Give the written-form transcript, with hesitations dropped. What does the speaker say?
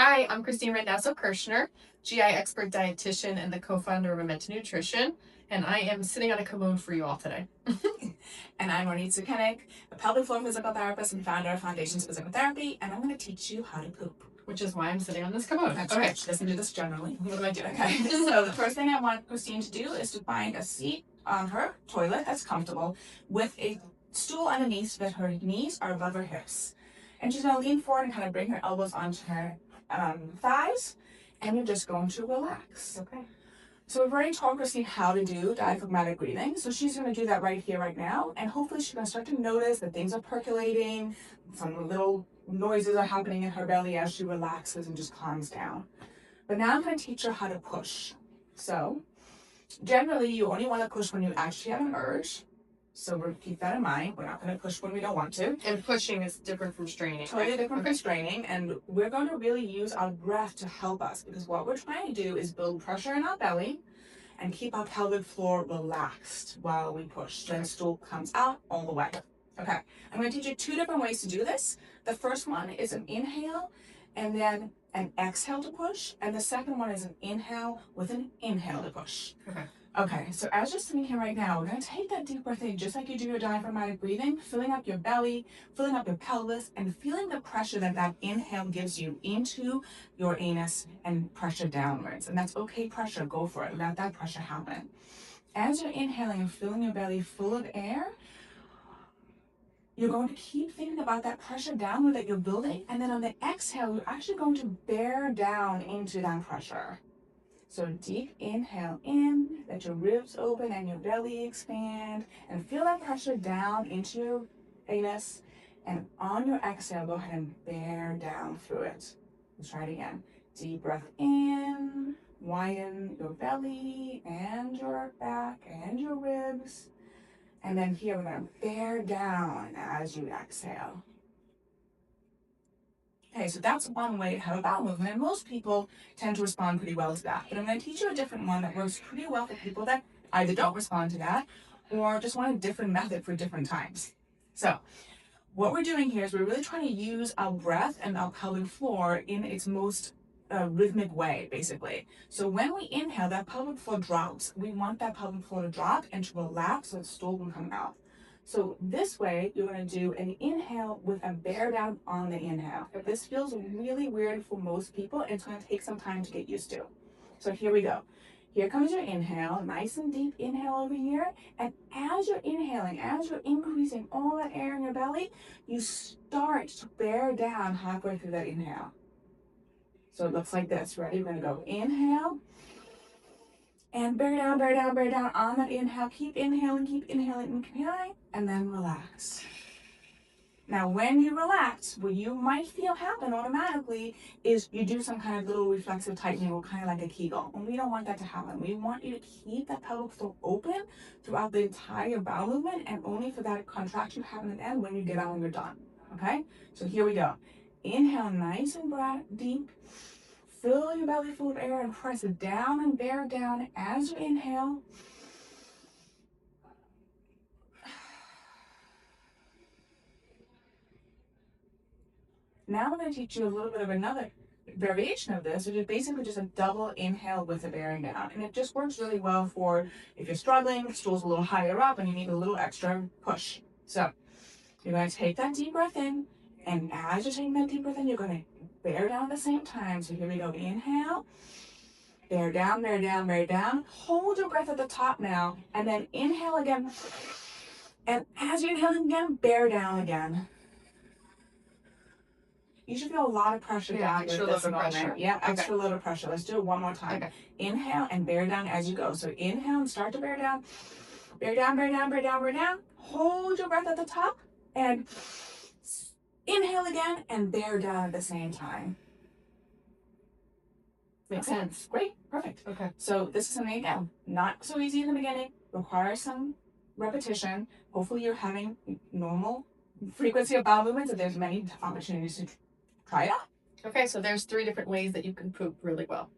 Hi, I'm Christine Randazzo-Kirshner, GI expert dietitian and the co-founder of Amenta Nutrition, and I am sitting on a commode for you all today. And I'm Ronitza Kennick, a pelvic floor physical therapist and founder of Foundations Physical Therapy, and I'm going to teach you how to poop. Which is why I'm sitting on this commode. That's okay. right. She doesn't do this generally. What do I do? Okay. So the first thing I want Christine to do is to find a seat on her toilet that's comfortable with a stool underneath so that her knees are above her hips. And she's going to lean forward and kind of bring her elbows onto her thighs, and you're just going to relax. Okay. So we've already taught Christine how to do diaphragmatic breathing. So she's going to do that right here, right now. And hopefully she's going to start to notice that things are percolating, some little noises are happening in her belly as she relaxes and just calms down. But now I'm going to teach her how to push. So generally you only want to push when you actually have an urge. So we'll keep that in mind. We're not going to push when we don't want to. And pushing is different from straining. Totally different from straining. And we're going to really use our breath to help us, because what we're trying to do is build pressure in our belly and keep our pelvic floor relaxed while we push. Then stool comes out all the way. Okay, I'm going to teach you two different ways to do this. The first one is an inhale and then an exhale to push. And the second one is an inhale with an inhale to push. Okay, so as you're sitting here right now, we're going to take that deep breath in just like you do your diaphragmatic breathing, filling up your belly, filling up your pelvis, and feeling the pressure that that inhale gives you into your anus and pressure downwards. And that's okay pressure, go for it, let that pressure happen. As you're inhaling and filling your belly full of air, you're going to keep thinking about that pressure downward that you're building, and then on the exhale, you're actually going to bear down into that pressure. So deep inhale in, let your ribs open and your belly expand, and feel that pressure down into your anus. And on your exhale, go ahead and bear down through it. Let's try it again. Deep breath in, widen your belly and your back and your ribs. And then here we're going to bear down as you exhale. Okay, so that's one way to have a bowel movement, and most people tend to respond pretty well to that. But I'm going to teach you a different one that works pretty well for people that either don't respond to that or just want a different method for different times. So what we're doing here is we're really trying to use our breath and our pelvic floor in its most rhythmic way, basically. So when we inhale, that pelvic floor drops. We want that pelvic floor to drop and to relax so the stool can come out. So this way, you're going to do an inhale with a bear down on the inhale. This feels really weird for most people, and it's going to take some time to get used to. So here we go. Here comes your inhale, nice and deep inhale over here. And as you're inhaling, as you're increasing all that air in your belly, you start to bear down halfway through that inhale. So it looks like this. Ready? We're going to go inhale. And bear down, bear down, bear down on that inhale. Keep inhaling, and then relax. Now, when you relax, what you might feel happen automatically is you do some kind of little reflexive tightening, or kind of like a Kegel. And we don't want that to happen. We want you to keep that pelvic floor open throughout the entire bowel movement, and only for that contraction to happen at the end when you get out and you're done. Okay? So here we go. Inhale nice and deep. Fill your belly full of air and press it down and bear down as you inhale. Now I'm going to teach you a little bit of another variation of this, which is basically just a double inhale with a bearing down. And it just works really well for if you're struggling, the stool's a little higher up and you need a little extra push. So you're going to take that deep breath in, and as you're taking that deep breath in, you're going to bear down at the same time. So here we go. Inhale, bear down, bear down, bear down. Hold your breath at the top now, and then inhale again. And as you inhale again, bear down again. You should feel a lot of pressure down with this moment. Yeah, extra load of pressure. Let's do it one more time. Okay. Inhale and bear down as you go. So inhale and start to bear down. Bear down, bear down, bear down, bear down. Hold your breath at the top and inhale again and bear down at the same time. Makes sense. Great. Perfect. Okay. So this is something, again, not so easy in the beginning, requires some repetition. Hopefully you're having normal frequency of bowel movements, and there's many opportunities to try it out. Okay, so there's 3 different ways that you can poop really well.